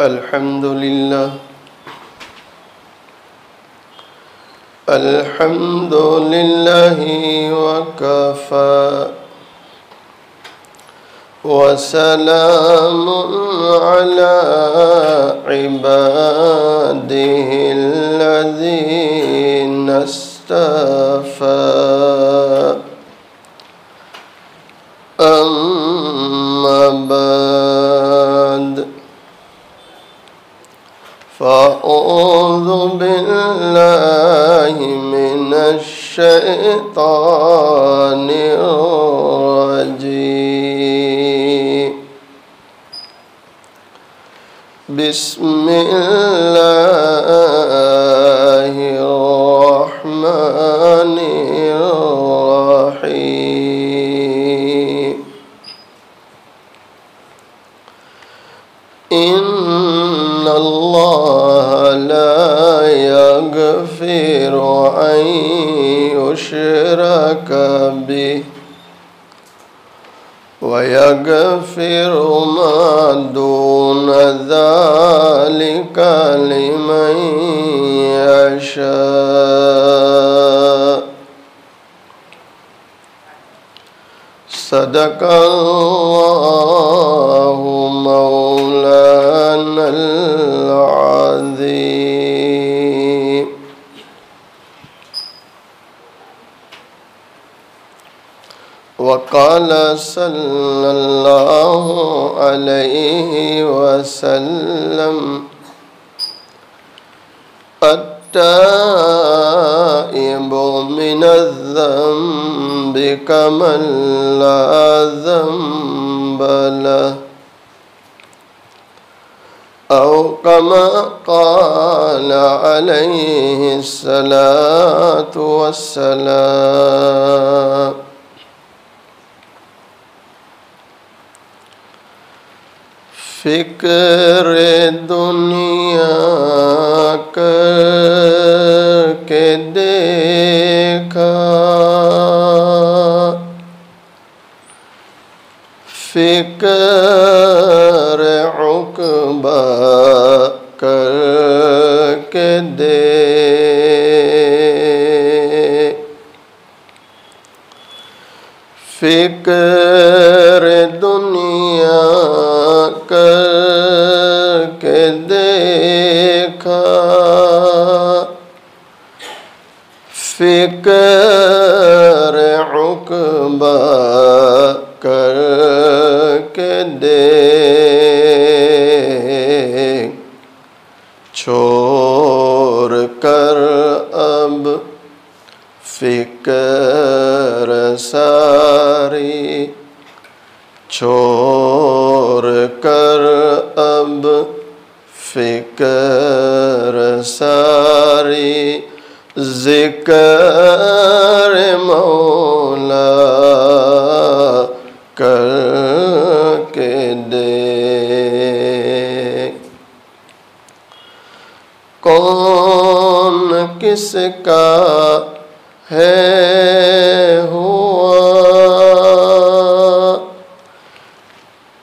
الحمد لله الحمد لله وكفى وسلام على عباده الذين اصطفى أما بعد فأعوذ بالله من الشيطان الرجيم بسم الله الرحمن الرحيم إن الله لا يغفر أن يشرك به ويغفر ما دون ذلك لمن يشاء صدق الله مولانا العظيم وقال صلى الله عليه وسلم التائب من الذنب كمن لا ذنب له أو كما قال عليه الصلاة والسلام فکر دنیا کر کے دیکھا فکر عقبہ کر کے دیکھ فکر دنیا کر کے دیکھا فکر عقبہ کر کے دیکھ چھوڑ کر اب فکر ساری چھوڑ کر اب فکر ساری ذکر مولا کر کے دیکھ کون کس کا ہے ہوا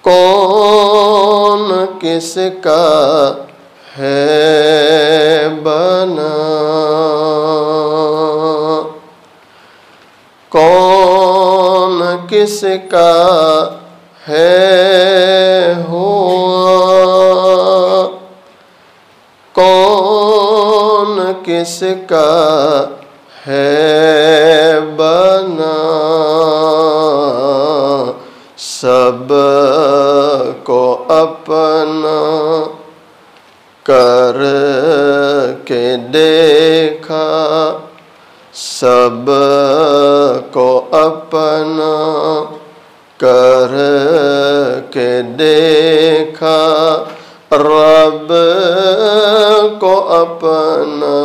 کون کس کا ہے بنا کون کس کا ہے ہوا کون کس کا ہے بنا سب کو اپنا کر کے دیکھا سب کو اپنا کر کے دیکھا رب کو اپنا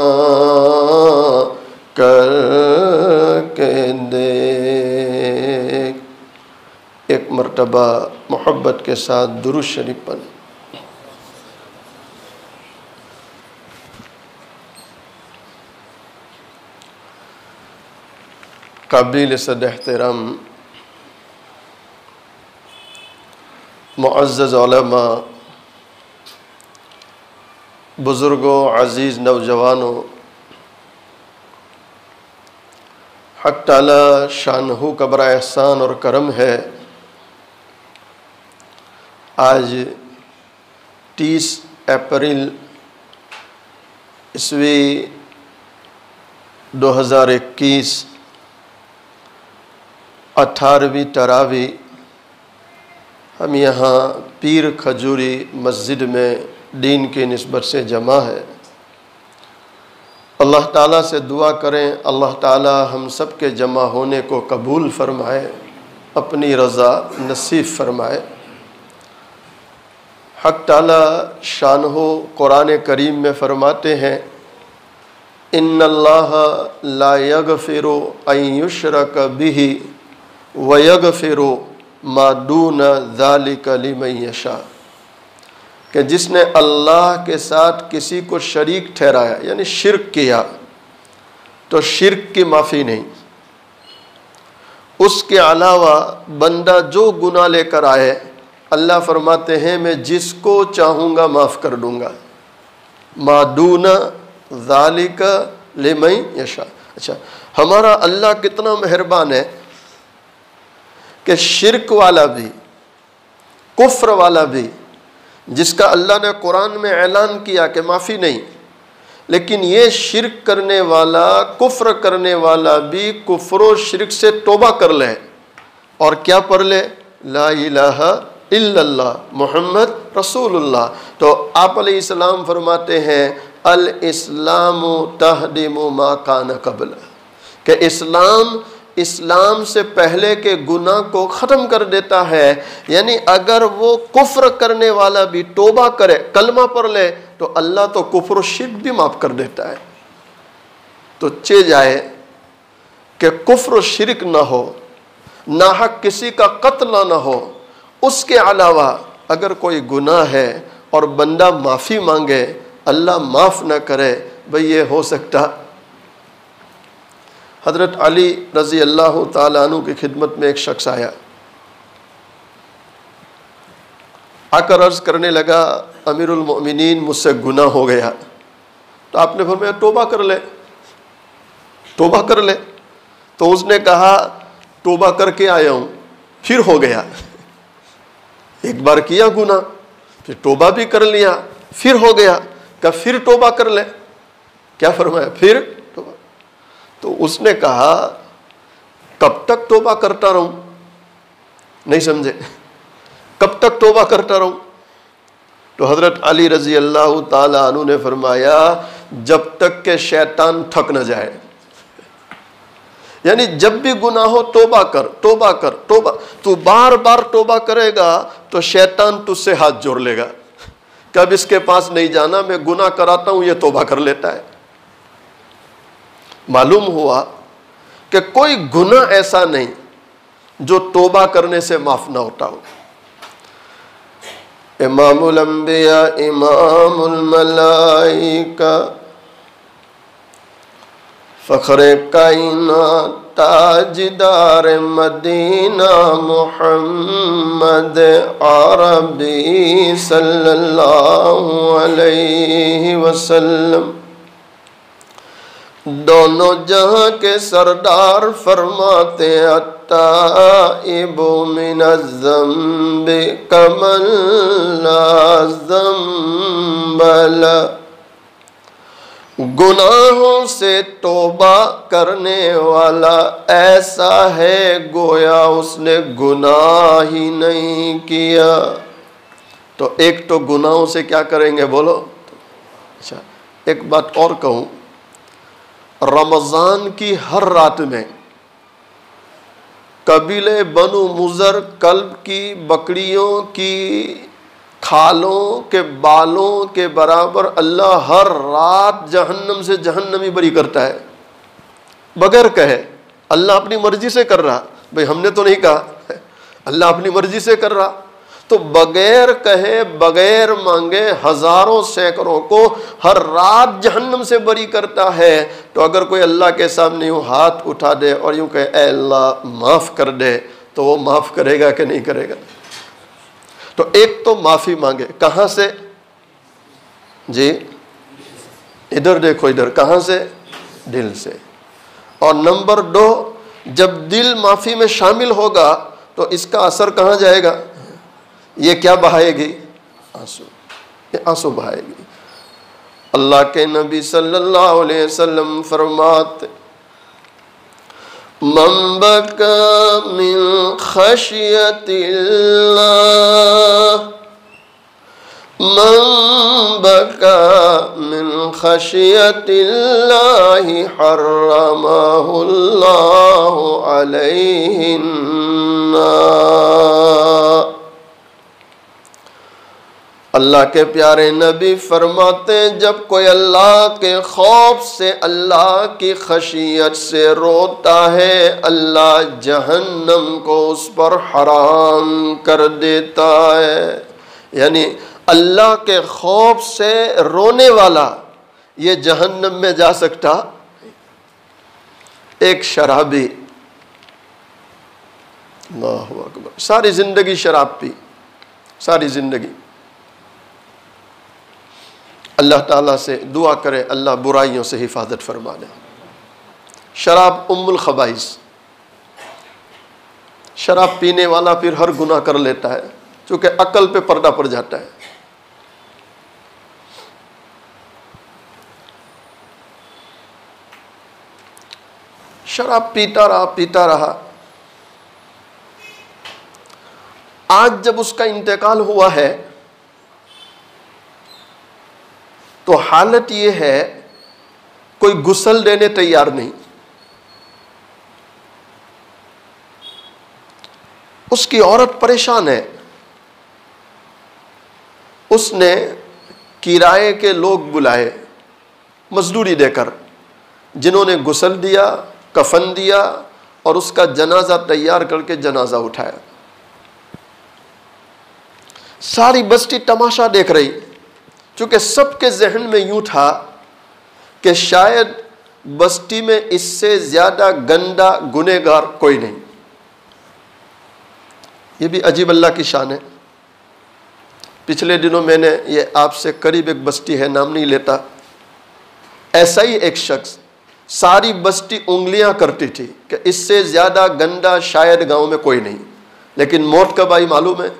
کر کے دیکھ ایک مرتبہ محبت کے ساتھ درود شریف پڑھ قابل صد احترام معزز علماء بزرگوں، عزیز نوجوانوں، حق تعالی شانہ کا بڑا احسان اور کرم ہے، آج 30 اپریل عیسوی 2021 18ویں تراویح ہم یہاں پیر کھجوری مسجد میں دین کی نسبت سے جمع ہے۔ اللہ تعالیٰ سے دعا کریں اللہ تعالیٰ ہم سب کے جمع ہونے کو قبول فرمائے، اپنی رضا نصیب فرمائے۔ حق تعالیٰ شانہ قرآن کریم میں فرماتے ہیں ان اللہ لا یغفر ان یشرک بہ ویغفر ما دون ذلک لمن یشاء، کہ جس نے اللہ کے ساتھ کسی کو شریک ٹھہرایا یعنی شرک کیا تو شرک کی معافی نہیں، اس کے علاوہ بندہ جو گناہ لے کر آئے اللہ فرماتے ہیں میں جس کو چاہوں گا معاف کر دوں گا، ما دون ذالک لمن یشاء۔ اچھا، ہمارا اللہ کتنا مہربان ہے کہ شرک والا بھی، کفر والا بھی، جس کا اللہ نے قرآن میں اعلان کیا کہ معافی نہیں، لیکن یہ شرک کرنے والا، کفر کرنے والا بھی کفر و شرک سے توبہ کر لے اور کیا پڑھ لے؟ لا الہ الا اللہ محمد رسول اللہ، تو آپ علیہ السلام فرماتے ہیں الاسلام تہدم ما کان قبل، کہ اسلام سے پہلے کے گناہ کو ختم کر دیتا ہے، یعنی اگر وہ کفر کرنے والا بھی توبہ کرے، کلمہ پڑھ لے تو اللہ تو کفر و شرک بھی معاف کر دیتا ہے۔ تو چے جائے کہ کفر و شرک نہ ہو، ناحق کسی کا قتل نہ ہو، اس کے علاوہ اگر کوئی گناہ ہے اور بندہ معافی مانگے اللہ معاف نہ کرے، بھئی یہ ہو سکتا؟ حضرت علی رضی اللہ تعالیٰ عنہ کی خدمت میں ایک شخص آیا، آ کر عرض کرنے لگا امیر المؤمنین مجھ سے گناہ ہو گیا، تو آپ نے فرمایا توبہ کر لے، توبہ کر لے۔ تو اس نے کہا توبہ کر کے آیا ہوں پھر ہو گیا، ایک بار کیا گناہ پھر توبہ بھی کر لیا پھر ہو گیا، کہ پھر توبہ کر لے۔ کیا فرمایا؟ پھر توبہ۔ تو اس نے کہا کب تک توبہ کرتا رہوں؟ نہیں سمجھے؟ کب تک توبہ کرتا رہوں؟ تو حضرت علی رضی اللہ تعالی عنہ نے فرمایا جب تک کہ شیطان تھک نہ جائے، یعنی جب بھی گناہ ہو توبہ کر، توبہ کر، توبہ۔ تو بار بار توبہ کرے گا تو شیطان تجھ سے ہاتھ جوڑ لے گا کہ اب اس کے پاس نہیں جانا، میں گناہ کراتا ہوں یہ توبہ کر لیتا ہے۔ معلوم ہوا کہ کوئی گناہ ایسا نہیں جو توبہ کرنے سے معاف نہ ہوتا ہو۔ امام الانبیاء امام الملائکہ فخر کائنات تاجدار مدینہ محمد عربی صلی اللہ علیہ وسلم، دونوں جہاں کے سردار فرماتے التائب من الذنب کمن لا ذنب لہ، گناہوں سے توبہ کرنے والا ایسا ہے گویا اس نے گناہ ہی نہیں کیا۔ تو ایک تو گناہوں سے کیا کریں گے بولو؟ اچھا، ایک بات اور کہوں، رمضان کی ہر رات میں قبیلے بنو مضر کلب کی بکریوں کی کھالوں کے بالوں کے برابر اللہ ہر رات جہنم سے جہنمی بری کرتا ہے، بغیر کہے۔ اللہ اپنی مرضی سے کر رہا، بھئی ہم نے تو نہیں کہا، اللہ اپنی مرضی سے کر رہا، تو بغیر کہے بغیر مانگے ہزاروں سینکڑوں کو ہر رات جہنم سے بری کرتا ہے۔ تو اگر کوئی اللہ کے سامنے یوں ہاتھ اٹھا دے اور یوں کہے اے اللہ معاف کر دے، تو وہ معاف کرے گا کہ نہیں کرے گا؟ تو ایک تو معافی مانگے، کہاں سے؟ جی ادھر دیکھو، ادھر کہاں سے؟ دل سے۔ اور نمبر 2، جب دل معافی میں شامل ہوگا تو اس کا اثر کہاں جائے گا؟ یہ کیا بہائے گی؟ آنسو، یہ آنسو بہائے گی۔ اللہ کے نبی صلی اللہ علیہ وسلم فرماتے من بکا من خشیت اللہ، من بکا من خشیت اللہ حرمہ اللہ علیہ النار۔ اللہ کے پیارے نبی فرماتے ہیں جب کوئی اللہ کے خوف سے، اللہ کی خشیت سے روتا ہے، اللہ جہنم کو اس پر حرام کر دیتا ہے۔ یعنی اللہ کے خوف سے رونے والا یہ جہنم میں جا سکتا؟ ایک شرابی، اللہ اکبر، ساری زندگی شراب پی، ساری زندگی، اللہ تعالیٰ سے دعا کرے اللہ برائیوں سے حفاظت فرما دے۔ شراب ام الخبائث، شراب پینے والا پھر ہر گناہ کر لیتا ہے چونکہ عقل پہ پردہ پڑ جاتا ہے۔ شراب پیتا رہا، آج جب اس کا انتقال ہوا ہے تو حالت یہ ہے کوئی غسل دینے تیار نہیں۔ اس کی عورت پریشان ہے، اس نے کرائے کے لوگ بلائے مزدوری دے کر، جنہوں نے غسل دیا، کفن دیا اور اس کا جنازہ تیار کر کے جنازہ اٹھایا۔ ساری بستی تماشا دیکھ رہی، چونکہ سب کے ذہن میں یوں تھا کہ شاید بستی میں اس سے زیادہ گندا گنہگار کوئی نہیں۔ یہ بھی عجیب اللہ کی شان ہے۔ پچھلے دنوں میں نے یہ آپ سے قریب ایک بستی ہے، نام نہیں لیتا، ایسا ہی ایک شخص، ساری بستی انگلیاں کرتی تھی کہ اس سے زیادہ گندا شاید گاؤں میں کوئی نہیں، لیکن موت کب آئی معلوم ہے؟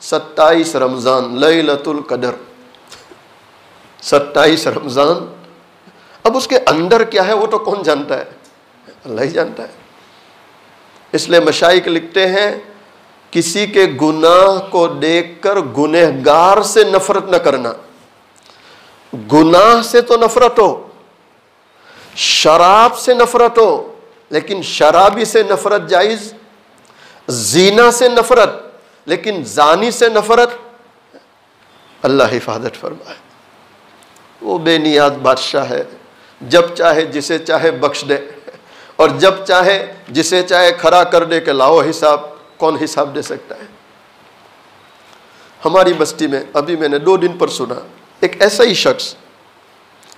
27 رمضان، لیلۃ القدر، 27 رمضان۔ اب اس کے اندر کیا ہے وہ تو کون جانتا ہے؟ اللہ ہی جانتا ہے۔ اس لیے مشائخ لکھتے ہیں کسی کے گناہ کو دیکھ کر گنہگار سے نفرت نہ کرنا۔ گناہ سے تو نفرت ہو، شراب سے نفرت ہو، لیکن شرابی سے نفرت جائز، زنا سے نفرت، لیکن زانی سے نفرت، اللہ حفاظت فرمائے۔ وہ بے نیاز بادشاہ ہے، جب چاہے جسے چاہے بخش دے اور جب چاہے جسے چاہے کھڑا کر دے کہ لاؤ حساب۔ کون حساب دے سکتا ہے؟ ہماری بستی میں ابھی میں نے 2 دن پر سنا، ایک ایسا ہی شخص،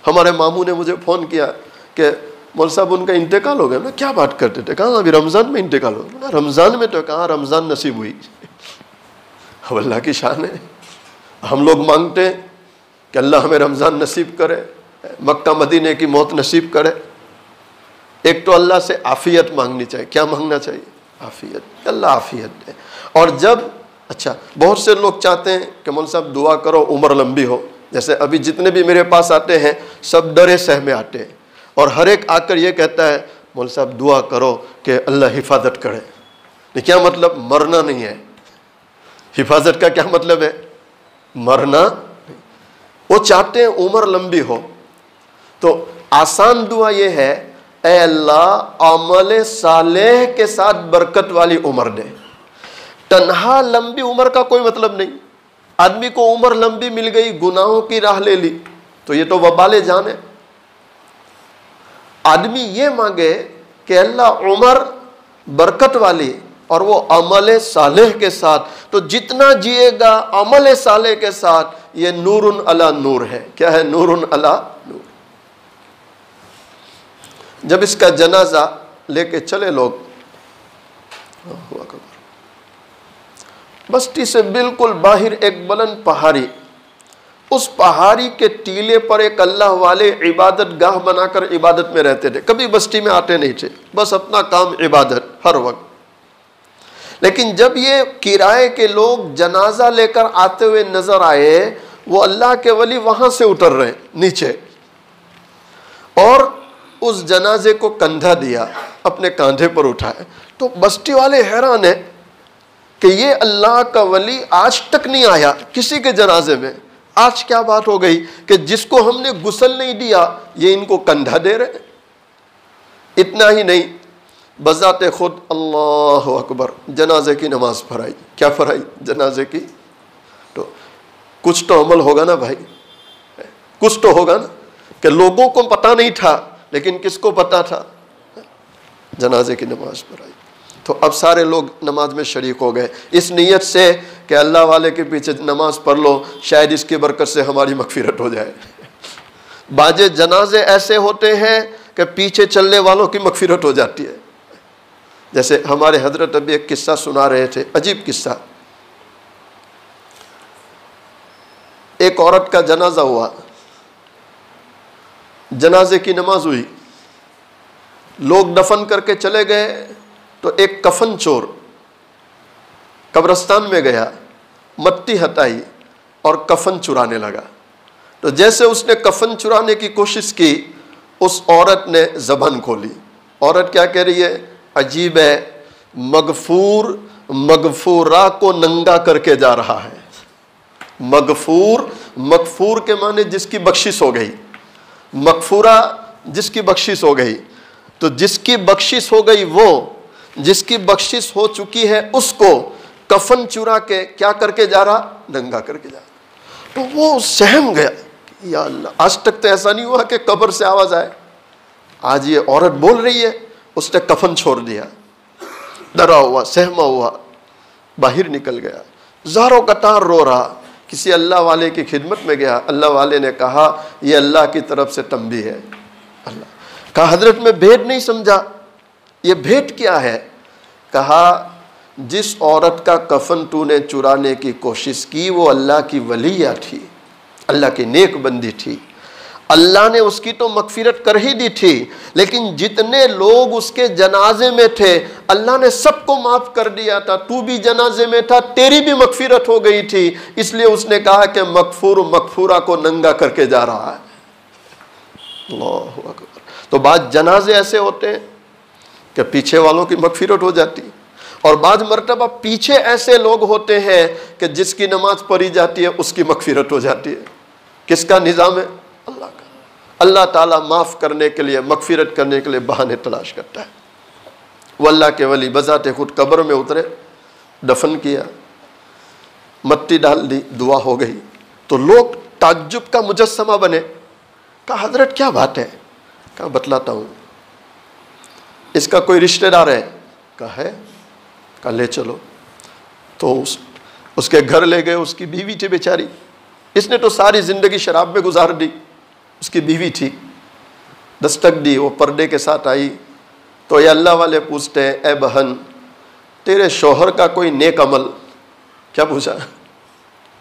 ہمارے ماموں نے مجھے فون کیا کہ مول صاحب ان کا انتقال ہو گیا۔ نا کیا بات کرتے تھے؟ کہاں ابھی رمضان میں انتقال ہو گیا؟ رمضان میں تو کہاں رمضان نصیب ہوئی؟ اب اللہ کی شان ہے، ہم لوگ مانگتے ہیں کہ اللہ ہمیں رمضان نصیب کرے، مکہ مدینے کی موت نصیب کرے۔ ایک تو اللہ سے عافیت مانگنی چاہیے۔ کیا مانگنا چاہیے؟ عافیت، اللہ عافیت دے۔ اور جب اچھا بہت سے لوگ چاہتے ہیں کہ مول صاحب دعا کرو عمر لمبی ہو، جیسے ابھی جتنے بھی میرے پاس آتے ہیں سب ڈرے سہمے آتے ہیں، اور ہر ایک آ کر یہ کہتا ہے مول صاحب دعا کرو کہ اللہ حفاظت کرے۔ کیا مطلب؟ مرنا نہیں ہے۔ حفاظت کا کیا مطلب ہے؟ مرنا۔ وہ چاہتے ہیں عمر لمبی ہو، تو آسان دعا یہ ہے اے اللہ عمل صالح کے ساتھ برکت والی عمر دے۔ تنہا لمبی عمر کا کوئی مطلب نہیں۔ آدمی کو عمر لمبی مل گئی، گناہوں کی راہ لے لی تو یہ تو وبال جان ہے۔ آدمی یہ مانگے کہ اللہ عمر برکت والی اور وہ عمل صالح کے ساتھ، تو جتنا جیے گا عمل صالح کے ساتھ یہ نور علی نور ہے۔ کیا ہے؟ نور علی نور۔ جب اس کا جنازہ لے کے چلے لوگ، بستی سے بالکل باہر ایک بلند پہاڑی، اس پہاڑی کے ٹیلے پر ایک اللہ والے عبادت گاہ بنا کر عبادت میں رہتے تھے، کبھی بستی میں آتے نہیں تھے، بس اپنا کام عبادت ہر وقت۔ لیکن جب یہ کرائے کے لوگ جنازہ لے کر آتے ہوئے نظر آئے، وہ اللہ کے ولی وہاں سے اتر رہے نیچے، اور اس جنازے کو کندھا دیا، اپنے کاندھے پر اٹھائے، تو بستی والے حیران ہیں کہ یہ اللہ کا ولی آج تک نہیں آیا کسی کے جنازے میں، آج کیا بات ہو گئی کہ جس کو ہم نے غسل نہیں دیا یہ ان کو کندھا دے رہے۔ اتنا ہی نہیں، بذات خود اللہ اکبر جنازے کی نماز پڑھائی۔ کیا پڑھائی؟ جنازے کی۔ تو کچھ تو عمل ہوگا نا بھائی، کچھ تو ہوگا نا، کہ لوگوں کو پتہ نہیں تھا لیکن کس کو پتہ تھا؟ جنازے کی نماز پڑھائی۔ تو اب سارے لوگ نماز میں شریک ہو گئے، اس نیت سے کہ اللہ والے کے پیچھے نماز پڑھ لو، شاید اس کی برکت سے ہماری مغفرت ہو جائے۔ بعض جنازے ایسے ہوتے ہیں کہ پیچھے چلنے والوں کی مغفرت ہو جاتی ہے۔ جیسے ہمارے حضرت ابھی ایک قصہ سنا رہے تھے، عجیب قصہ۔ ایک عورت کا جنازہ ہوا، جنازے کی نماز ہوئی، لوگ دفن کر کے چلے گئے، تو ایک کفن چور قبرستان میں گیا، مٹی ہٹائی اور کفن چرانے لگا۔ تو جیسے اس نے کفن چرانے کی کوشش کی، اس عورت نے زبان کھولی۔ عورت کیا کہہ رہی ہے؟ عجیب ہے، مغفور مغفورہ کو ننگا کر کے جا رہا ہے۔ مغفور کے معنی جس کی بخشش ہو گئی، مغفورہ جس کی بخشش ہو گئی، تو جس کی بخشش ہو گئی، وہ جس کی بخشش ہو چکی ہے اس کو کفن چرا کے کیا کر کے جا رہا؟ ننگا کر کے جا رہا۔ تو وہ سہم گیا، یا اللہ، آج تک تو ایسا نہیں ہوا کہ قبر سے آواز آئے، آج یہ عورت بول رہی ہے۔ اس نے کفن چھوڑ دیا، ڈرا ہوا سہما ہوا باہر نکل گیا، زاروں قطار رو رہا، کسی اللہ والے کی خدمت میں گیا۔ اللہ والے نے کہا یہ اللہ کی طرف سے تنبیہ ہے۔ اللہ کہا حضرت میں بھیٹ نہیں سمجھا، یہ بھیٹ کیا ہے؟ کہا جس عورت کا کفن تو نے چرانے کی کوشش کی وہ اللہ کی ولیہ تھی، اللہ کی نیک بندی تھی، اللہ نے اس کی تو مغفرت کر ہی دی تھی، لیکن جتنے لوگ اس کے جنازے میں تھے اللہ نے سب کو معاف کر دیا تھا، تو بھی جنازے میں تھا، تیری بھی مغفرت ہو گئی تھی، اس لیے اس نے کہا کہ مغفور مغفورہ کو ننگا کر کے جا رہا ہے۔ اللہ اکبر۔ تو بعض جنازے ایسے ہوتے ہیں کہ پیچھے والوں کی مغفرت ہو جاتی، اور بعض مرتبہ پیچھے ایسے لوگ ہوتے ہیں کہ جس کی نماز پڑھی جاتی ہے اس کی مغفرت ہو جاتی ہے۔ کس کا نظام ہے؟ اللہ کا۔ اللہ تعالیٰ معاف کرنے کے لیے، مغفرت کرنے کے لیے بہانے تلاش کرتا ہے۔ وہ اللہ کے ولی بذات خود قبر میں اترے، دفن کیا، مٹی ڈال دی، دعا ہو گئی، تو لوگ تعجب کا مجسمہ بنے۔ کہا حضرت کیا بات ہے؟ کہا بتلاتا ہوں، اس کا کوئی رشتہ دار ہے؟ کہا ہے۔ کہا لے چلو۔ تو اس کے گھر لے گئے، اس کی بیوی تھی بیچاری، اس نے تو ساری زندگی شراب میں گزار دی، اس کی بیوی تھی، دستک دی، وہ پردے کے ساتھ آئی، تو یہ اللہ والے پوچھتے ہیں اے بہن تیرے شوہر کا کوئی نیک عمل؟ کیا پوچھا؟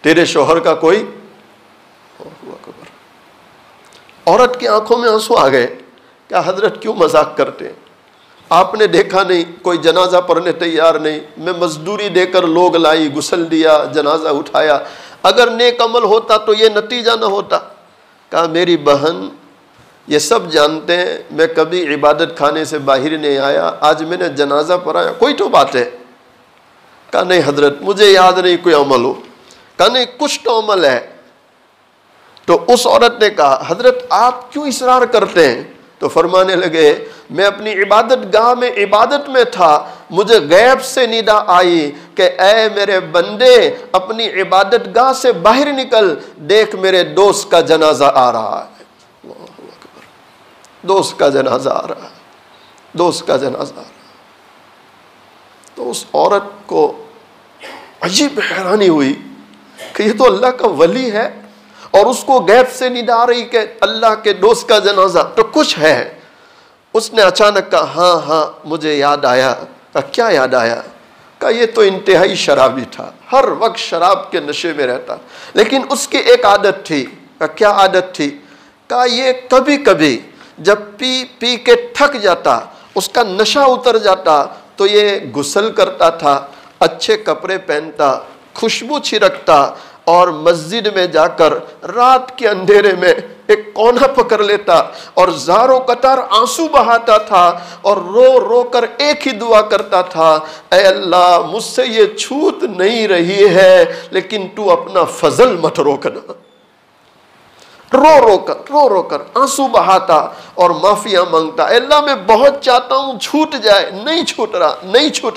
تیرے شوہر کا کوئی؟ عورت کی آنکھوں میں آنسو آ گئے۔ کیا حضرت کیوں مذاق کرتے ہیں؟ آپ نے دیکھا نہیں کوئی جنازہ پڑھنے تیار نہیں، میں مزدوری دے کر لوگ لائی، غسل دیا، جنازہ اٹھایا، اگر نیک عمل ہوتا تو یہ نتیجہ نہ ہوتا۔ کہا میری بہن یہ سب جانتے ہیں میں کبھی عبادت خانے سے باہر نہیں آیا، آج میں نے جنازہ پڑھایا، کوئی تو بات ہے؟ کہا نہیں حضرت مجھے یاد نہیں کوئی عمل ہو۔ کہا نہیں کچھ تو عمل ہے۔ تو اس عورت نے کہا حضرت آپ کیوں اصرار کرتے ہیں؟ تو فرمانے لگے میں اپنی عبادت گاہ میں عبادت میں تھا، مجھے غیب سے ندا آئی کہ اے میرے بندے اپنی عبادت گاہ سے باہر نکل، دیکھ میرے دوست کا جنازہ آ رہا ہے۔ اللہ اکبر، دوست کا جنازہ آ رہا ہے، دوست کا جنازہ آ رہا ہے۔ تو اس عورت کو عجیب حیرانی ہوئی کہ یہ تو اللہ کا ولی ہے اور اس کو غیب سے ندا آ رہی کہ اللہ کے دوست کا جنازہ، تو کچھ ہے۔ اس نے اچانک کہا ہاں مجھے یاد آیا۔ کہا کیا یاد آیا؟ کہا یہ تو انتہائی شرابی تھا، ہر وقت شراب کے نشے میں رہتا، لیکن اس کی ایک عادت تھی۔ کہا کیا عادت تھی؟ کہا یہ کبھی کبھی جب پی کے تھک جاتا، اس کا نشہ اتر جاتا، تو یہ غسل کرتا تھا، اچھے کپڑے پہنتا، خوشبو چھڑکتا، اور مسجد میں جا کر رات کے اندھیرے میں ایک کونا پکڑ لیتا اور زاروں قطار آنسو بہاتا تھا اور رو رو کر ایک ہی دعا کرتا تھا، اے اللہ مجھ سے یہ چھوٹ نہیں رہی ہے لیکن تو اپنا فضل مت روکنا۔ رو رو کر آنسو بہاتا اور معافیاں مانگتا، اے اللہ میں بہت چاہتا ہوں چھوٹ جائے، نہیں چھوٹ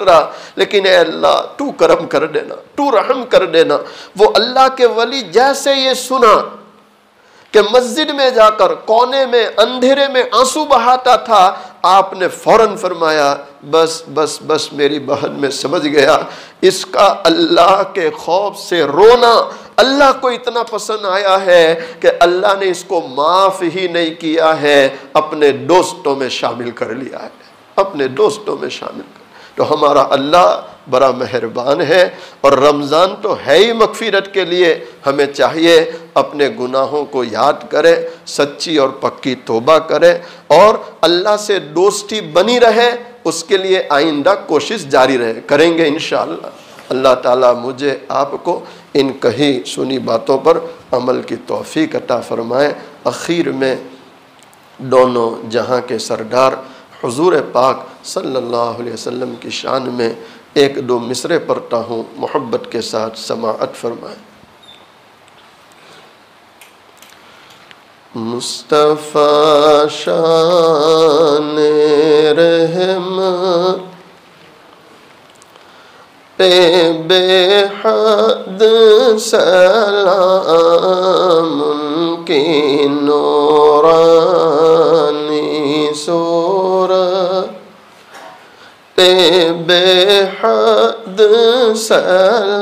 رہا، لیکن اے اللہ تو کرم کر دینا، تو رحم کر دینا۔ وہ اللہ کے ولی جیسے یہ سنا کہ مسجد میں جا کر کونے میں اندھیرے میں آنسو بہاتا تھا، آپ نے فوراً فرمایا بس بس بس میری بہن میں سمجھ گیا، اس کا اللہ کے خوف سے رونا اللہ کو اتنا پسند آیا ہے کہ اللہ نے اس کو معاف ہی نہیں کیا ہے، اپنے دوستوں میں شامل کر لیا ہے، اپنے دوستوں میں شامل کر۔ تو ہمارا اللہ بڑا مہربان ہے، اور رمضان تو ہے ہی مغفرت کے لیے، ہمیں چاہیے اپنے گناہوں کو یاد کرے، سچی اور پکی توبہ کرے، اور اللہ سے دوستی بنی رہے، اس کے لیے آئندہ کوشش جاری رہے، کریں گے انشاءاللہ۔ اللہ تعالیٰ مجھے آپ کو ان کہی سنی باتوں پر عمل کی توفیق عطا فرمائے۔ اخیر میں دونوں جہاں کے سردار حضور پاک صلی اللہ علیہ وسلم کی شان میں ایک دو مصرعے پڑھتا ہوں، محبت کے ساتھ سماعت فرمائیں۔ مصطفیٰ شان رحمت پہ بے حد سلام، ان کی نورانی صورت پہ بے حد سلام،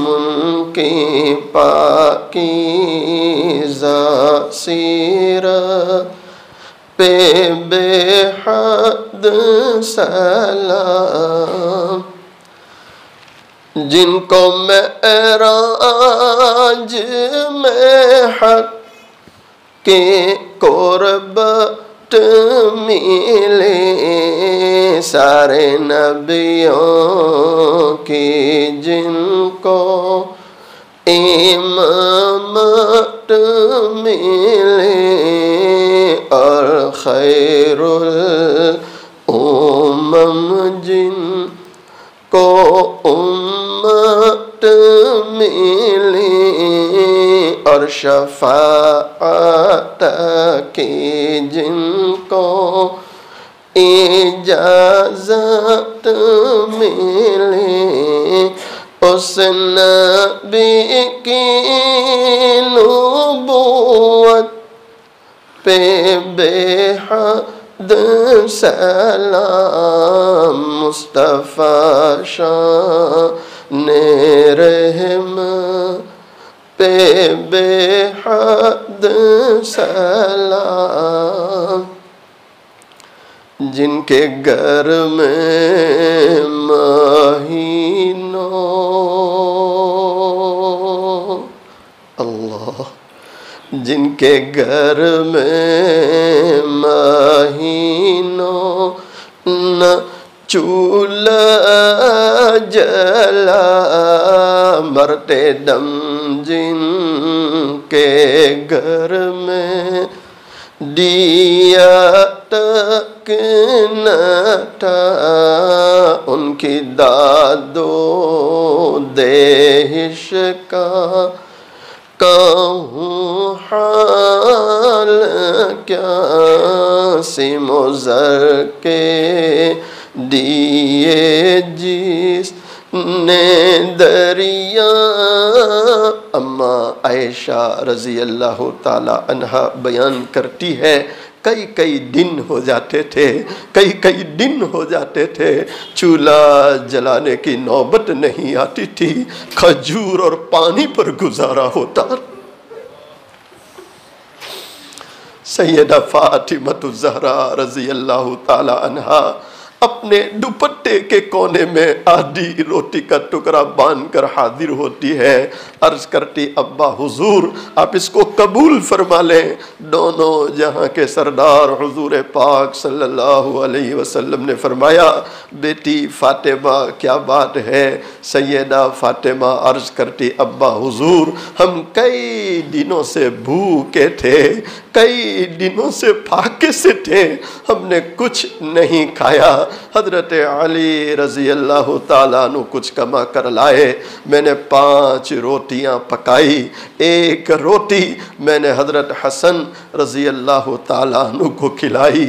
ان کی پاکیزہ سیرت پہ بے حد سلام، جن کو معراج میں حق کے قربت ملے، سارے نبیوں کی جن کو امامت ملے، اور خیر الامم جن کو امت ملی، اور شفاعت کی جن کو اجازت ملی، اس نبی کی نبوت پہ بے حد سلام، مصطفیٰ شان رحمت پہ بے حد سلام، جن کے گھر میں مہینوں اللہ، جن کے گھر میں مہینوں نہ چولہا جلا، مرتے دم جن کے گھر میں دیا تک نہ تھا، ان کی داد و دہش کا کہوں حال کیا، سیم و زر کے دیے جس نے دریا، اما عائشہ رضی اللہ تعالی عنہا بیان کرتی ہے کئی دن ہو جاتے تھے، کئی دن ہو جاتے تھے، چولہا جلانے کی نوبت نہیں آتی تھی، کھجور اور پانی پر گزارا ہوتا۔ سیدہ فاطمہ الزہرا رضی اللہ تعالی عنہا اپنے دوپٹے کے کونے میں آدھی روٹی کا ٹکڑا باندھ کر حاضر ہوتی ہے، عرض کرتی ابا حضور آپ اس کو قبول فرما لیں۔ دونوں جہاں کے سردار حضور پاک صلی اللہ علیہ وسلم نے فرمایا بیٹی فاطمہ کیا بات ہے؟ سیدہ فاطمہ عرض کرتی ابا حضور ہم کئی دنوں سے بھوکے تھے، کئی دنوں سے پھاکے سے تھے، ہم نے کچھ نہیں کھایا۔ حضرت علی رضی اللہ تعالیٰ عنہ کچھ کما کر لائے، میں نے 5 روٹیاں پکائی، ایک روٹی میں نے حضرت حسن رضی اللہ تعالیٰ عنہ کو کھلائی،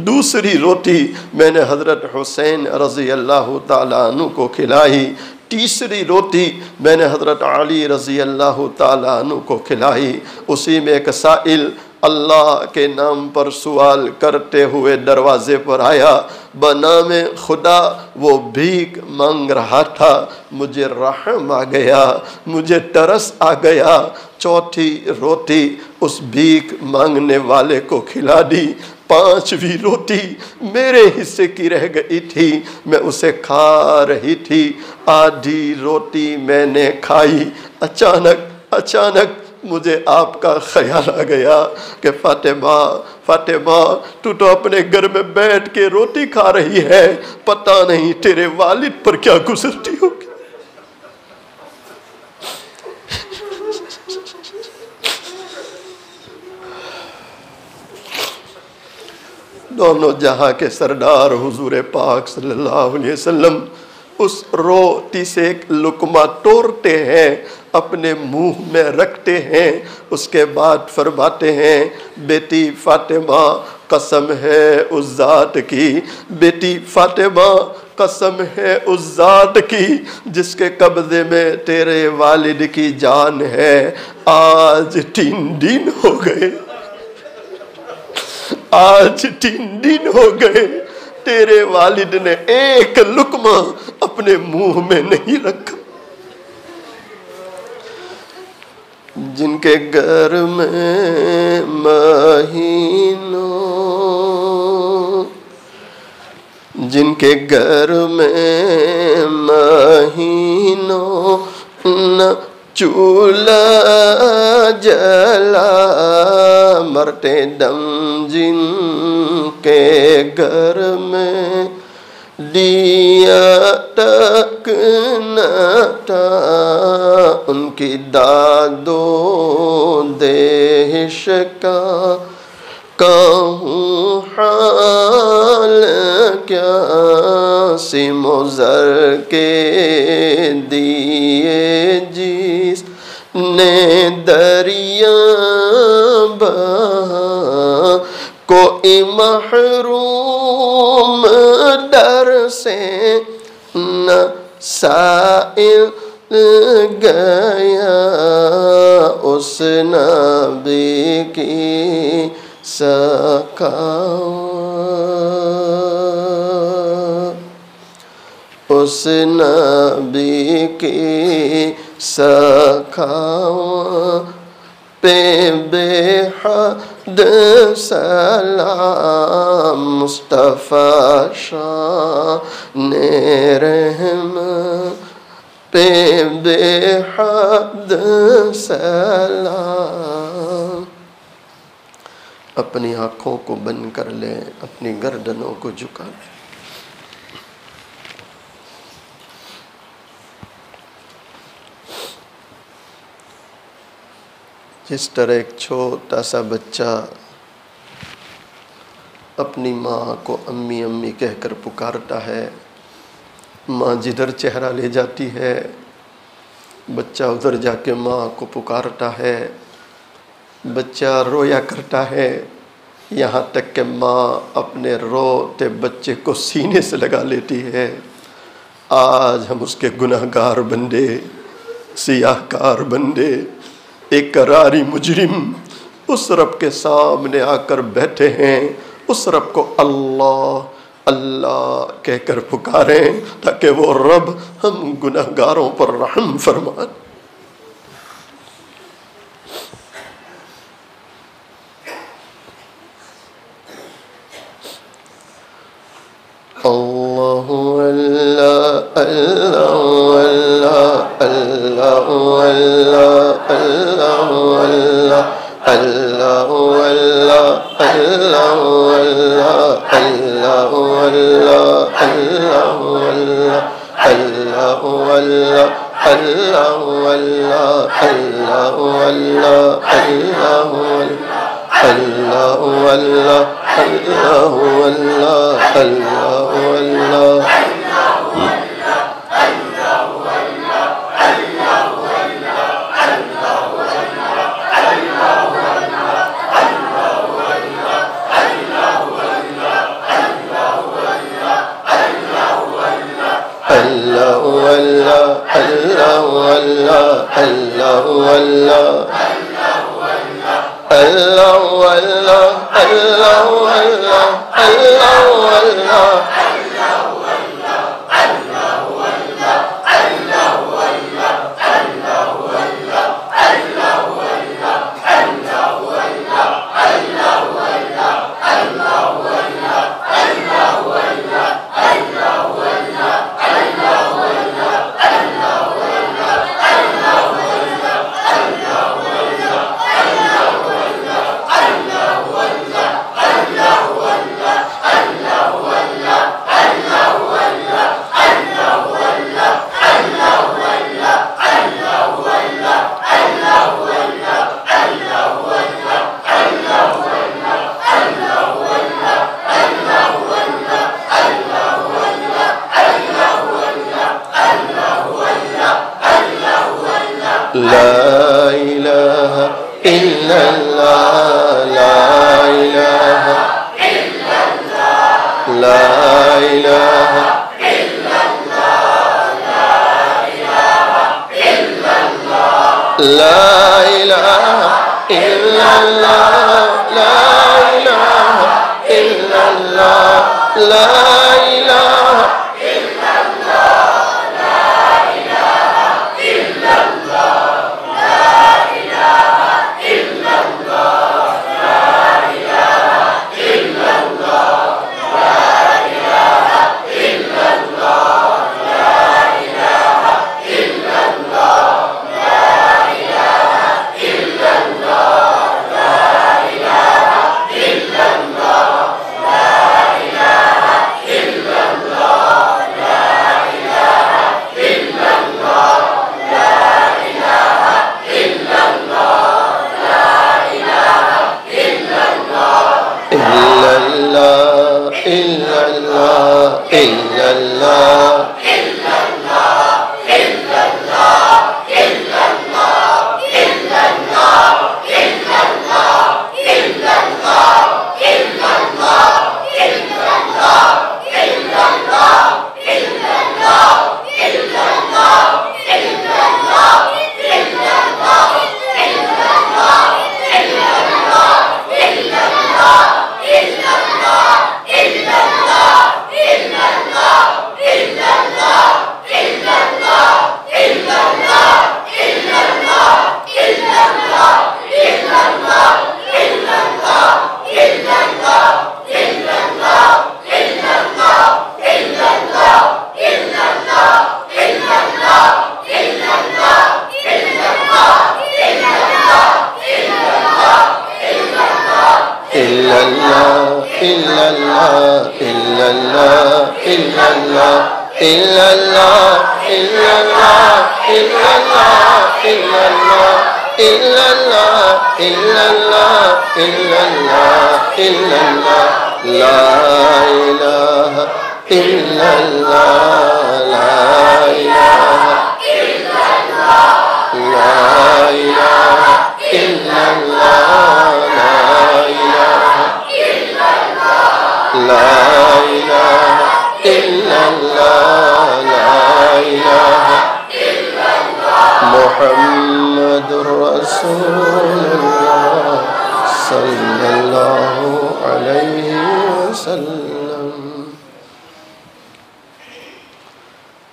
دوسری روٹی میں نے حضرت حسین رضی اللہ تعالیٰ عنہ کو کھلائی، تیسری روٹی میں نے حضرت علی رضی اللہ تعالیٰ عنہ کو کھلائی۔ اسی میں ایک سائل اللہ کے نام پر سوال کرتے ہوئے دروازے پر آیا، بنام خدا وہ بھیک مانگ رہا تھا، مجھے رحم آ گیا، مجھے ترس آ گیا، چوتھی روٹی اس بھیک مانگنے والے کو کھلا دی، 5ویں روٹی میرے حصے کی رہ گئی تھی، میں اسے کھا رہی تھی، آدھی روٹی میں نے کھائی، اچانک مجھے آپ کا خیال آ گیا کہ فاطمہ تو اپنے گھر میں بیٹھ کے روٹی کھا رہی ہے، پتہ نہیں تیرے والد پر کیا گزرتی ہوگی۔ دونوں جہاں کے سردار حضور پاک صلی اللہ علیہ وسلم اس روٹی سے ایک لقمہ توڑتے ہیں، اپنے منہ میں رکھتے ہیں، اس کے بعد فرماتے ہیں بیٹی فاطمہ قسم ہے اس ذات کی، بیٹی فاطمہ قسم ہے اس ذات کی جس کے قبضے میں تیرے والد کی جان ہے، آج 3 دن ہو گئے، آج 3 دن ہو گئے تیرے والد نے ایک لقمہ اپنے منہ میں نہیں رکھا۔ جن کے گھر میں مہینوں، جن کے گھر میں مہینوں نہ چولہا جلا، مرتے دم جن کے گھر میں دیا تک نہ تھا، ان کی داد و دہش کا کہوں حال کیا، سیم و زر کے دیے جس نے دریا بہا، کوئی محروم در سے نہ سائل گیا، اس نبی کی سخاوت، اس نبی کی سخاوت پہ بے حد سلام، مصطفیٰ شان رحمت پہ بے حد سلام۔ اپنی آنکھوں کو بند کر لیں، اپنی گردنوں کو جھکا لیں۔ جس طرح ایک چھوٹا سا بچہ اپنی ماں کو امی امی کہہ کر پکارتا ہے، ماں جدھر چہرہ لے جاتی ہے بچہ ادھر جا کے ماں کو پکارتا ہے، بچہ رویا کرتا ہے، یہاں تک کہ ماں اپنے روتے بچے کو سینے سے لگا لیتی ہے۔ آج ہم اس کے گناہگار بندے، سیاہ کار بندے، ایک قراری مجرم اس رب کے سامنے آ کر بیٹھے ہیں، اس رب کو اللہ اللہ کہہ کر پکاریں تاکہ وہ رب ہم گناہگاروں پر رحم فرمائے۔ اللہ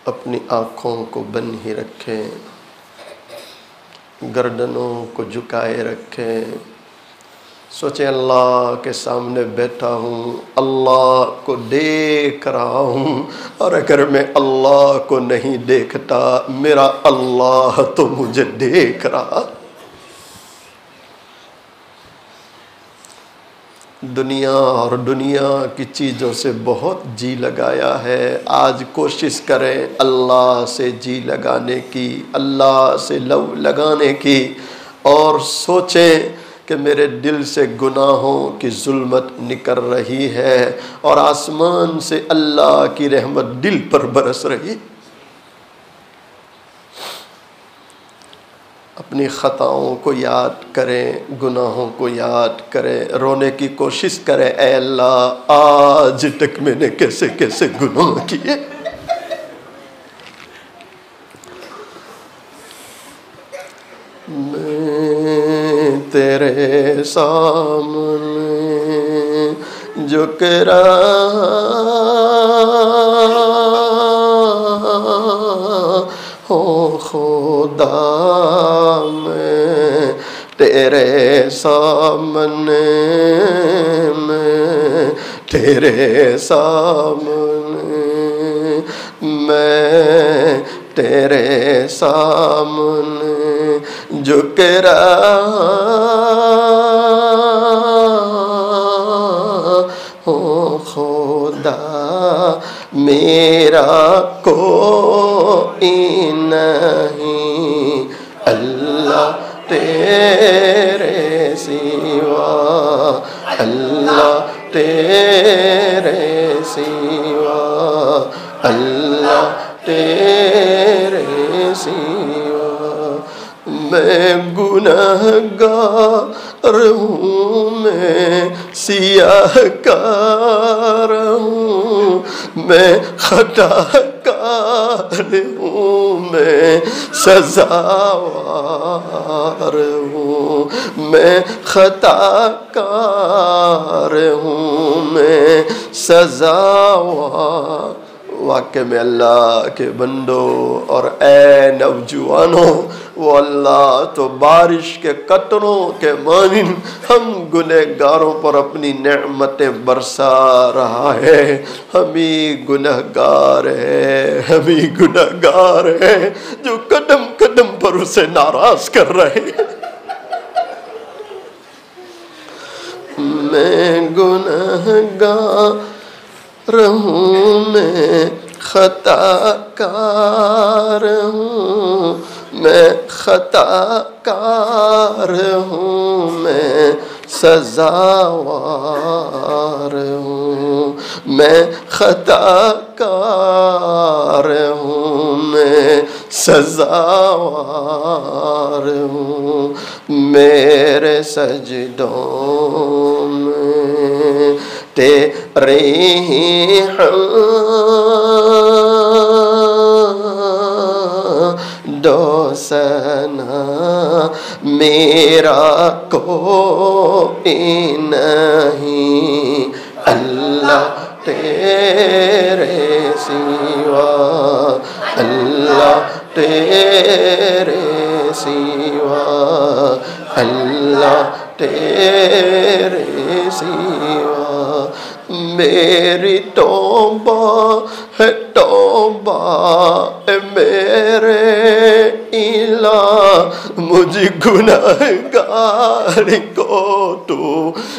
اپنی آنکھوں کو بند ہی رکھیں، گردنوں کو جھکائے رکھیں، سوچیں اللہ کے سامنے بیٹھا ہوں، اللہ کو دیکھ رہا ہوں، اور اگر میں اللہ کو نہیں دیکھتا میرا اللہ تو مجھے دیکھ رہا۔ دنیا اور دنیا کی چیزوں سے بہت جی لگایا ہے، آج کوشش کریں اللہ سے جی لگانے کی، اللہ سے لو لگانے کی، اور سوچیں کہ میرے دل سے گناہوں کی ظلمت نکل رہی ہے اور آسمان سے اللہ کی رحمت دل پر برس رہی۔ اپنی خطاؤں کو یاد کریں، گناہوں کو یاد کریں، رونے کی کوشش کریں، اے اللہ آج تک میں نے کیسے کیسے گناہ کیے۔ میں تیرے سامنے جھک رہا ہوں خدا، میں تیرے سامنے، میں تیرے سامنے، میں تیرے سامنے جھک رہا ہوں خدا، میرا کوئی نہیں اللہ تیرے سوا، اللہ تیرے سوا، اللہ تیرے سوا۔ میں گنہگار ہوں، میں سیاہ کار ہوں، میں خطا کار ہوں، میں سزاوار ہوں، میں خطا کار ہوں، میں سزاوار۔ واقع میں اللہ کے بندو اور اے نوجوانوں، وہ اللہ تو بارش کے قطروں کے مانند ہم گنہگاروں پر اپنی نعمتیں برسا رہا ہے۔ ہم ہی گنہگار ہیں، ہم ہی گنہگار ہیں جو قدم قدم پر اسے ناراض کر رہے ہیں۔ میں گنہگار ہوں، میں خطا کار ہوں، میں خطا کار ہوں، میں سزاوار ہوں، میں خطا کار ہوں، میں سزاوار ہوں۔ میرے سجدوں میں تیری حمد و ثنا، میرا کوئی نہیں اللہ تیرے سوا، اللہ تیرے سوا، اللہ تیرے سوا۔ میری توبہ ہے توبہ اے میرے الہ، مجھ گنہگار کو تو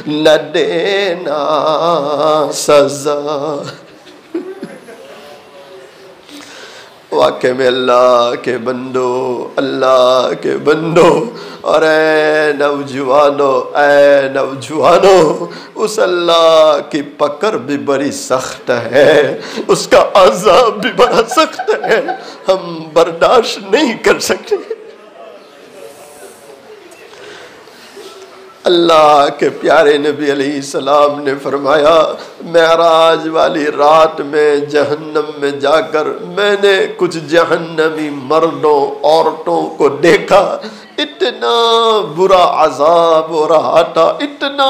نہ دینا سزا۔ واقع میں اللہ کے بندو، اللہ کے بندو، اور اے نوجوانوں، اس اللہ کی پکڑ بھی بڑی سخت ہے، اس کا عذاب بھی بڑا سخت ہے، ہم برداشت نہیں کر سکتے۔ اللہ کے پیارے نبی علیہ السلام نے فرمایا، معراج والی رات میں جہنم میں جا کر میں نے کچھ جہنمی مردوں عورتوں کو دیکھا اتنا برا عذاب ہو رہا تھا، اتنا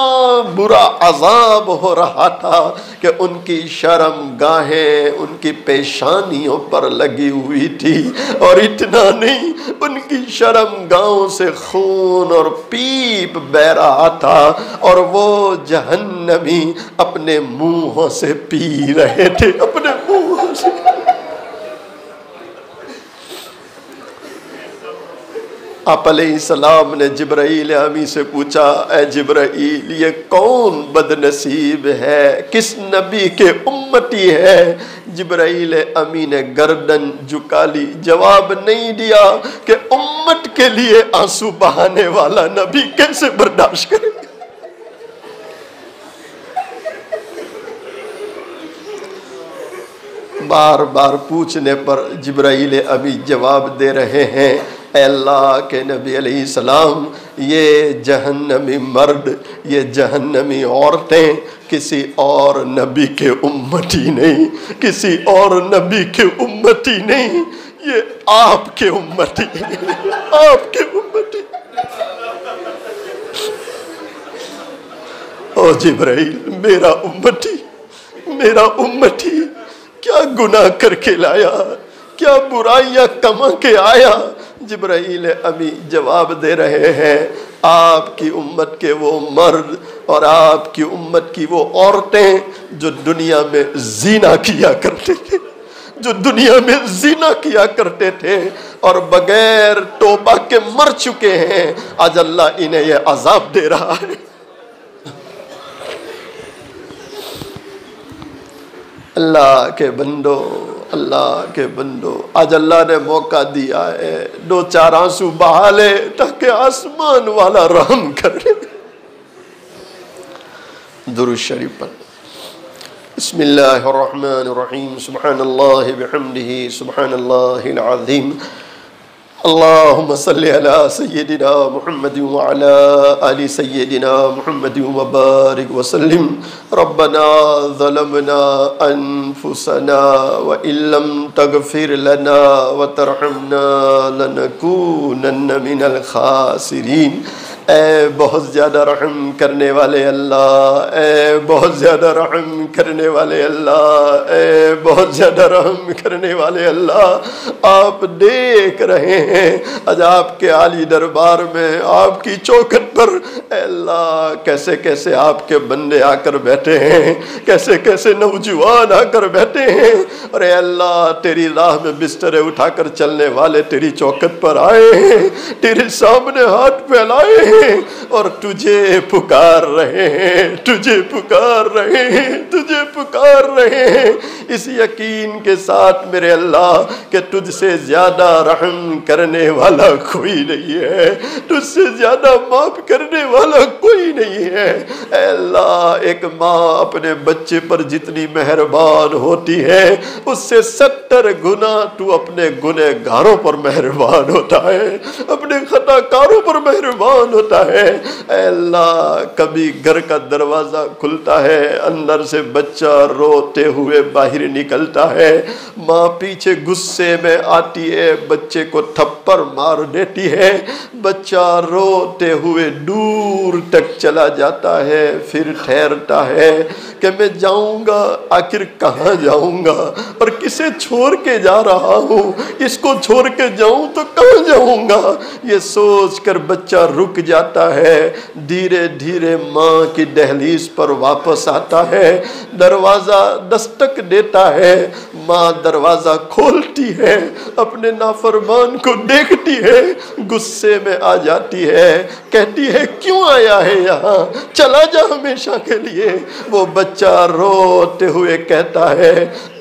برا عذاب ہو رہا تھا کہ ان کی شرم گاہیں ان کی پیشانیوں پر لگی ہوئی تھی، اور اتنا نہیں، ان کی شرم گاہوں سے خون اور پیپ بہ رہا تھا، اور وہ جہنمی اپنے منہوں سے پی رہے تھے، اپنے منہوں سے۔ آپ علیہ السلام نے جبرائیل امی سے پوچھا، اے جبرائیل یہ کون بد نصیب ہے، کس نبی کے امتی ہے؟ جبرائیل امی نے گردن جھکا لی، جواب نہیں دیا کہ امت کے لیے آنسو بہانے والا نبی کیسے برداشت کرے۔ بار بار پوچھنے پر جبرائیل ابھی جواب دے رہے ہیں، اے اللہ کے نبی علیہ السلام، یہ جہنمی مرد، یہ جہنمی عورتیں کسی اور نبی کے امتی نہیں، کسی اور نبی کے امتی نہیں، یہ آپ کے امتی، آپ کے امتی۔ او جبرائیل، میرا امتی، میرا امتی کیا گناہ کر کے لایا، کیا برائیاں کما کے آیا؟ جبرائیل ابھی جواب دے رہے ہیں، آپ کی امت کے وہ مرد اور آپ کی امت کی وہ عورتیں جو دنیا میں زنا کیا کرتے تھے، جو دنیا میں زنا کیا کرتے تھے اور بغیر توبہ کے مر چکے ہیں، آج اللہ انہیں یہ عذاب دے رہا ہے۔ اللہ کے بندو، اللہ کے بندو، آج اللہ نے موقع دیا ہے، دو چار آنسو بہا لے تاکہ آسمان والا رحم کرے۔ درود شریف پر بسم اللہ الرحمن الرحیم، سبحان اللہ بحمدہ، سبحان اللہ العظیم، اللہم صلی علی سیدنا محمد وعلی آل سیدنا محمد وبارک وسلم۔ ربنا ظلمنا انفسنا وإن لم تغفر لنا وترحمنا لنکونن من الخاسرین۔ اے بہت زیادہ رحم کرنے والے اللہ، اے بہت زیادہ رحم کرنے والے اللہ، اے بہت زیادہ رحم کرنے والے اللہ، آپ دیکھ رہے ہیں آج آپ کے عالی دربار میں، آپ کی چوکھٹ پر، اے اللہ کیسے کیسے آپ کے بندے آ کر بیٹھے ہیں، کیسے کیسے نوجوان آ کر بیٹھے ہیں، اور اے اللہ تیری راہ میں بسترے اٹھا کر چلنے والے تیری چوکھٹ پر آئے ہیں، تیرے سامنے ہاتھ پھیلائے ہیں اور تجھے پکار رہے ہیں، تجھے پکار رہے ہیں، تجھے پکار رہے ہیں، اس یقین کے ساتھ میرے اللہ کہ تجھ سے زیادہ رحم کرنے والا کوئی نہیں ہے، تجھ سے زیادہ معاف کرنے والا کوئی نہیں ہے۔ اے اللہ ایک ماں اپنے بچے پر جتنی مہربان ہوتی ہے اس سے 70 گنا تو اپنے گنہگاروں پر مہربان ہوتا ہے، اپنے خطا کاروں پر مہربان ہوتا ہے۔ اے اللہ کبھی گھر کا دروازہ کھلتا ہے، اندر سے بچہ روتے ہوئے باہر نکلتا ہے، ماں پیچھے غصے میں آتی ہے، بچے کو تھپڑ مار دیتی ہے، بچہ روتے ہوئے دور تک چلا جاتا ہے، پھر ٹھہرتا ہے کہ میں جاؤں گا، آخر کہاں جاؤں گا اور کسے چھوڑ کے جا رہا ہوں، اس کو چھوڑ کے جاؤں تو کہاں جاؤں گا، یہ سوچ کر بچہ رک جاتا ہے، دھیرے دھیرے ماں کی دہلیز پر واپس آتا ہے، دروازہ دستک دیتا ہے، ماں دروازہ کھولتی ہے، اپنے نافرمان کو دیکھتی ہے، غصے میں آ جاتی ہے، کہتی ہے کیوں آیا ہے یہاں، چلا جا ہمیشہ کے لیے۔ وہ بچہ روتے ہوئے کہتا ہے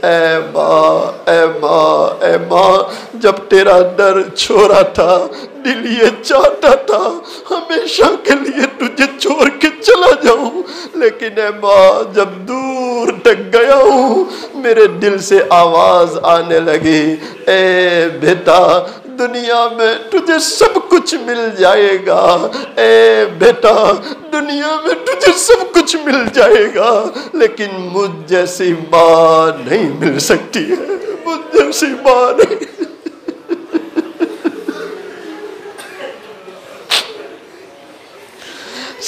اے ماں، اے ماں، اے ماں، جب تیرا در چھوڑا تھا دل یہ چاہتا تھا ہمیشہ کے لیے تجھے چھوڑ کے چلا جاؤں، لیکن اے ماں جب دور تک گیا ہوں میرے دل سے آواز آنے لگی، اے بیٹا دنیا میں تجھے سب کچھ مل جائے گا، اے بیٹا دنیا میں تجھے سب کچھ مل جائے گا، لیکن مجھ جیسی ماں نہیں مل سکتی ہے، مجھ جیسی ماں نہیں۔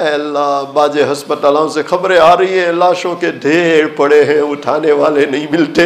اے اللہ باز ہسپتالوں سے خبریں آ رہی ہیں لاشوں کے ڈھیر پڑے ہیں، اٹھانے والے نہیں ملتے،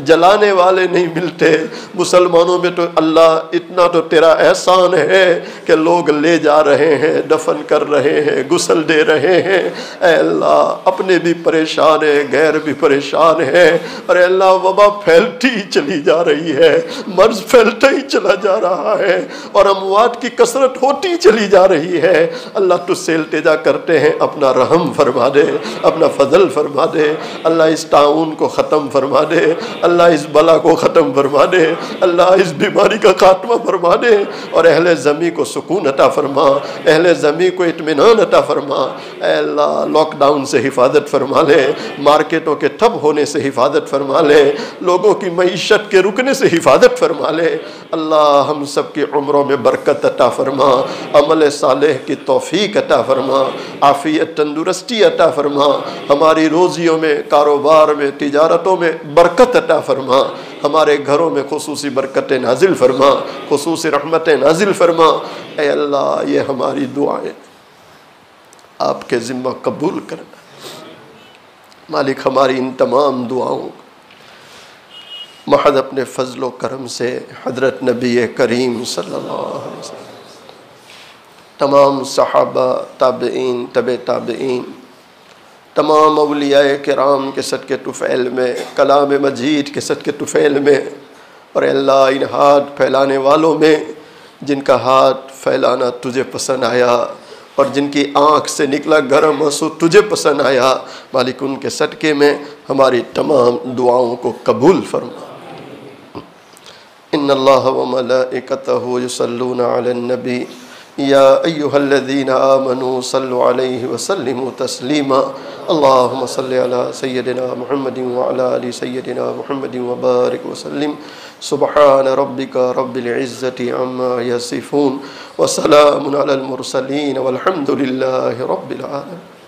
جلانے والے نہیں ملتے۔ مسلمانوں میں تو اللہ اتنا تو تیرا احسان ہے کہ لوگ لے جا رہے ہیں، دفن کر رہے ہیں، غسل دے رہے ہیں۔ اے اللہ اپنے بھی پریشان ہیں، غیر بھی پریشان ہیں، اور اے اللہ وبا پھیلتی ہی چلی جا رہی ہے، مرض پھیلتا ہی چلا جا رہا ہے، اور اموات کی کثرت ہوتی چلی جا رہی ہے۔ اللہ تجھ سے التجا کرتے ہیں اپنا رحم فرما دے، اپنا فضل فرما دے، اللہ اس تعاون کو ختم فرما دے، اللہ اس بلا کو ختم فرما دے، اللہ اس بیماری کا خاتمہ فرما دے، اور اہل زمین کو سکون عطا فرما، اہل زمین کو اطمینان عطا فرما۔ اے اللہ لاک ڈاؤن سے حفاظت فرما لے، مارکیٹوں کے ٹھپ ہونے سے حفاظت فرما لے، لوگوں کی معیشت کے رکنے سے حفاظت فرما لے۔ اللہ ہم سب کی عمروں میں برکت عطا فرما، عمل صالح کی توفیق عطا فرما، عافیت تندرستی عطا فرما، ہماری روزیوں میں، کاروبار میں، تجارتوں میں برکت عطا فرما، ہمارے گھروں میں خصوصی برکتیں نازل فرما، خصوصی رحمتیں نازل فرما۔ اے اللہ یہ ہماری دعائیں آپ کے ذمہ قبول کرنا۔ مالک ہماری ان تمام دعاؤں محض اپنے فضل و کرم سے حضرت نبی کریم صلی اللہ علیہ وسلم، تمام صحابہ، تابعین، تبع تابعین، تمام اولیاء کرام کے صدقے طفیل میں، کلام مجید کے صدقے طفیل میں، اور اللہ ان ہاتھ پھیلانے والوں میں جن کا ہاتھ پھیلانا تجھے پسند آیا اور جن کی آنکھ سے نکلا گرم آنسو تجھے پسند آیا، مالک ان کے صدقے میں ہماری تمام دعاؤں کو قبول فرما۔ ان اللہ وملائکتہ یصلون علی النبی یا ایہا الذین آمنوا صلوا علیہ وسلموا تسلیما۔ اللہم صل علی سیدنا محمد وعلی آل سیدنا محمد وبارک وسلم۔ سبحان ربک رب العزة عما یصفون وسلام علی المرسلین والحمد للہ رب العالمین۔